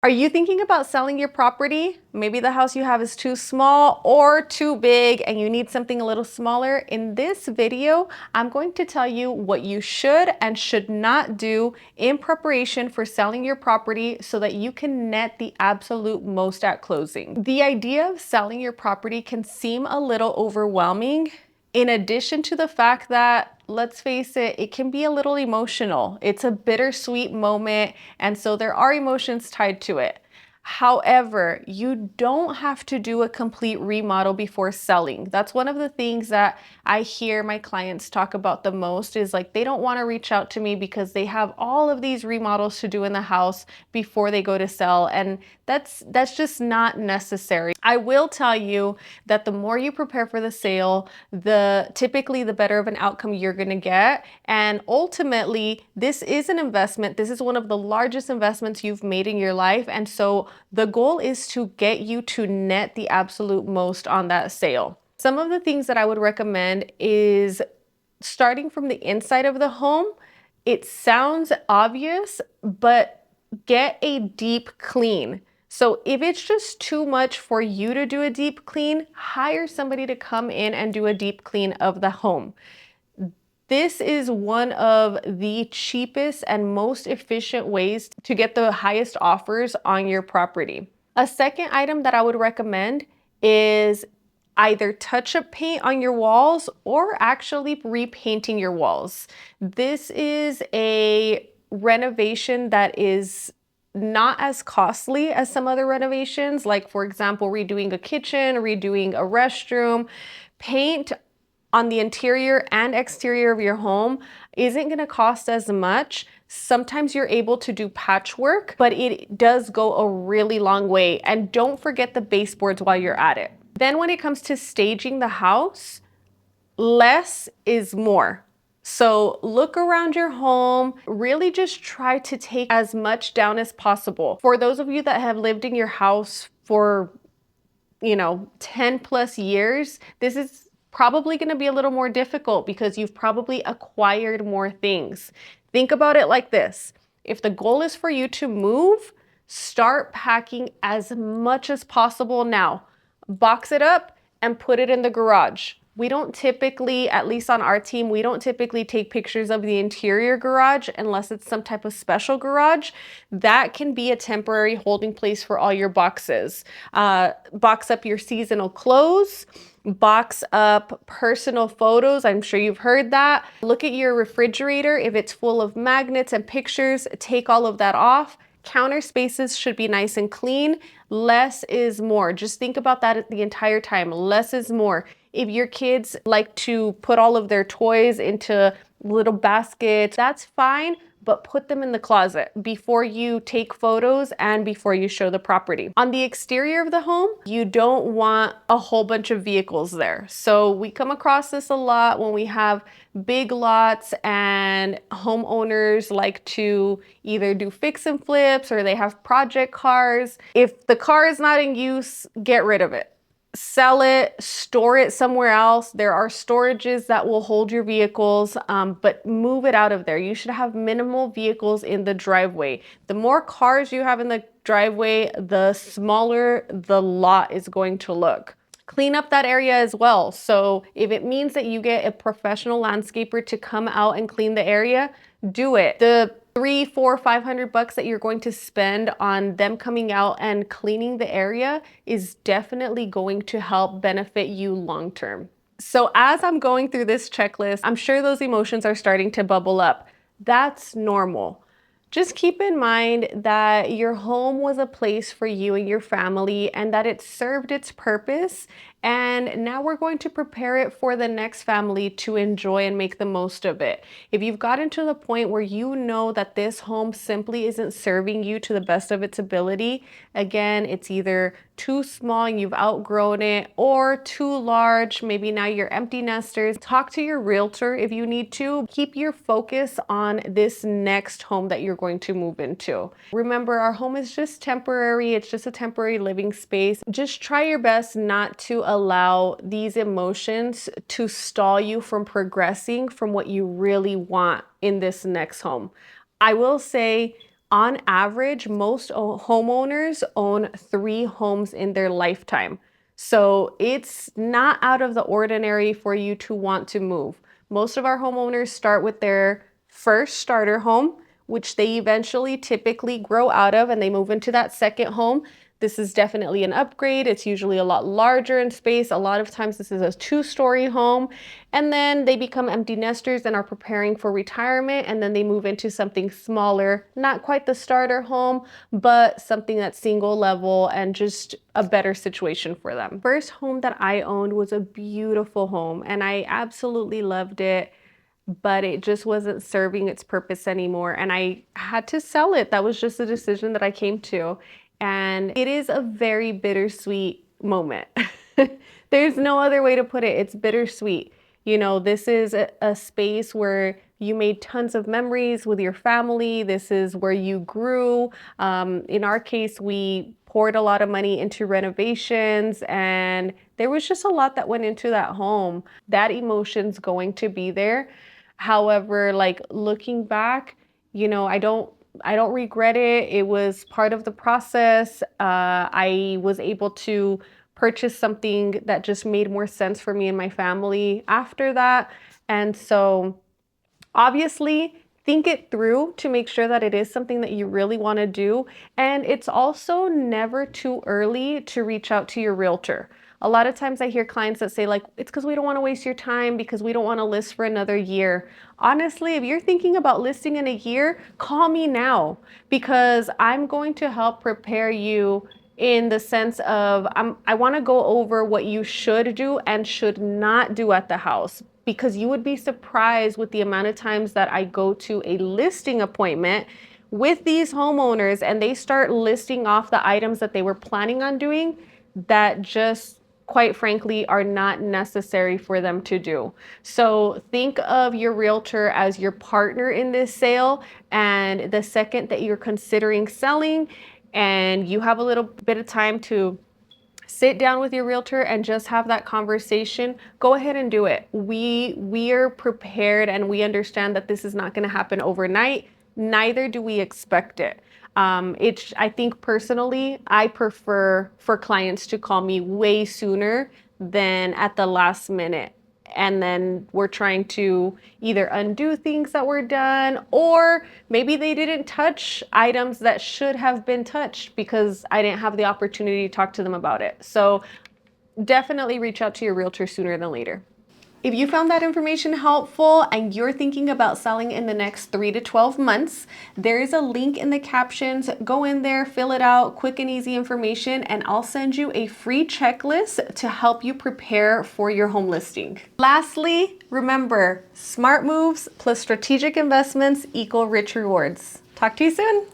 Are you thinking about selling your property? Maybe the house you have is too small or too big and you need something a little smaller. In this video, I'm going to tell you what you should and should not do in preparation for selling your property so that you can net the absolute most at closing. The idea of selling your property can seem a little overwhelming, in addition to the fact that, let's face it, it can be a little emotional. It's a bittersweet moment, and so there are emotions tied to it. However, you don't have to do a complete remodel before selling. That's one of the things that I hear my clients talk about the most is like they don't want to reach out to me because they have all of these remodels to do in the house before they go to sell, and that's just not necessary. I will tell you that the more you prepare for the sale, typically the better of an outcome you're going to get. And ultimately, this is an investment. This is one of the largest investments you've made in your life. And so the goal is to get you to net the absolute most on that sale. Some of the things that I would recommend is starting from the inside of the home. It sounds obvious, but get a deep clean. So if it's just too much for you to do a deep clean, hire somebody to come in and do a deep clean of the home. This is one of the cheapest and most efficient ways to get the highest offers on your property. A second item that I would recommend is either touch-up paint on your walls or actually repainting your walls. This is a renovation that is not as costly as some other renovations, like for example, redoing a kitchen, redoing a restroom. Paint on the interior and exterior of your home isn't going to cost as much. Sometimes you're able to do patchwork, but it does go a really long way. And don't forget the baseboards while you're at it. Then when it comes to staging the house, less is more. So look around your home, really just try to take as much down as possible. For those of you that have lived in your house for 10 plus years, this is probably going to be a little more difficult because you've probably acquired more things. Think about it like this. If the goal is for you to move, start packing as much as possible now. Box it up and put it in the garage. We don't typically, at least on our team, we don't typically take pictures of the interior garage unless it's some type of special garage. That can be a temporary holding place for all your boxes. Box up your seasonal clothes, box up personal photos. I'm sure you've heard that. Look at your refrigerator. If it's full of magnets and pictures, take all of that off. Counter spaces should be nice and clean. Less is more. Just think about that the entire time. Less is more. If your kids like to put all of their toys into little baskets, that's fine, but put them in the closet before you take photos and before you show the property. On the exterior of the home, you don't want a whole bunch of vehicles there. So we come across this a lot when we have big lots and homeowners like to either do fix and flips or they have project cars. If the car is not in use, get rid of it. Sell it, store it somewhere else. There are storages that will hold your vehicles, but move it out of there. You should have minimal vehicles in the driveway. The more cars you have in the driveway, the smaller the lot is going to look. Clean up that area as well. So if it means that you get a professional landscaper to come out and clean the area, do it. The $300, $400, $500 that you're going to spend on them coming out and cleaning the area is definitely going to help benefit you long term. So as I'm going through this checklist, I'm sure those emotions are starting to bubble up. That's normal. Just keep in mind that your home was a place for you and your family and that it served its purpose. And now we're going to prepare it for the next family to enjoy and make the most of it. If you've gotten to the point where you know that this home simply isn't serving you to the best of its ability, again, it's either too small and you've outgrown it, or too large, maybe now you're empty nesters, talk to your realtor if you need to. Keep your focus on this next home that you're going to move into. Remember, our home is just temporary. It's just a temporary living space. Just try your best not to allow these emotions to stall you from progressing from what you really want in this next home. I will say, On average, most homeowners own 3 homes in their lifetime. So it's not out of the ordinary for you to want to move. Most of our homeowners start with their first starter home, which they eventually typically grow out of and they move into that second home. This is definitely an upgrade. It's usually a lot larger in space. A lot of times this is a 2-story home. And then they become empty nesters and are preparing for retirement. And then they move into something smaller, not quite the starter home, but something that's single level and just a better situation for them. First home that I owned was a beautiful home and I absolutely loved it, but it just wasn't serving its purpose anymore. And I had to sell it. That was just a decision that I came to. And it is a very bittersweet moment. There's no other way to put it. It's bittersweet. You know, this is a space where you made tons of memories with your family. This is where you grew. In our case, we poured a lot of money into renovations and there was just a lot that went into that home. That emotion's going to be there. However, like looking back, you know, I don't regret it. It was part of the process. I was able to purchase something that just made more sense for me and my family after that. And so obviously, think it through to make sure that it is something that you really want to do. And it's also never too early to reach out to your realtor. A lot of times I hear clients that say like, it's because we don't want to waste your time because we don't want to list for another year. Honestly, if you're thinking about listing in a year, call me now because I'm going to help prepare you in the sense of I want to go over what you should do and should not do at the house, because you would be surprised with the amount of times that I go to a listing appointment with these homeowners and they start listing off the items that they were planning on doing that just quite frankly are not necessary for them to do. So think of your realtor as your partner in this sale, and the second that you're considering selling and you have a little bit of time to sit down with your realtor and just have that conversation, go ahead and do it. We are prepared and we understand that this is not going to happen overnight. Neither do we expect it. I think personally, I prefer for clients to call me way sooner than at the last minute. And then we're trying to either undo things that were done, or maybe they didn't touch items that should have been touched because I didn't have the opportunity to talk to them about it. So definitely reach out to your realtor sooner than later. If you found that information helpful and you're thinking about selling in the next 3 to 12 months, there is a link in the captions. Go in there, fill it out, quick and easy information, and I'll send you a free checklist to help you prepare for your home listing. Lastly, remember, smart moves plus strategic investments equal rich rewards. Talk to you soon.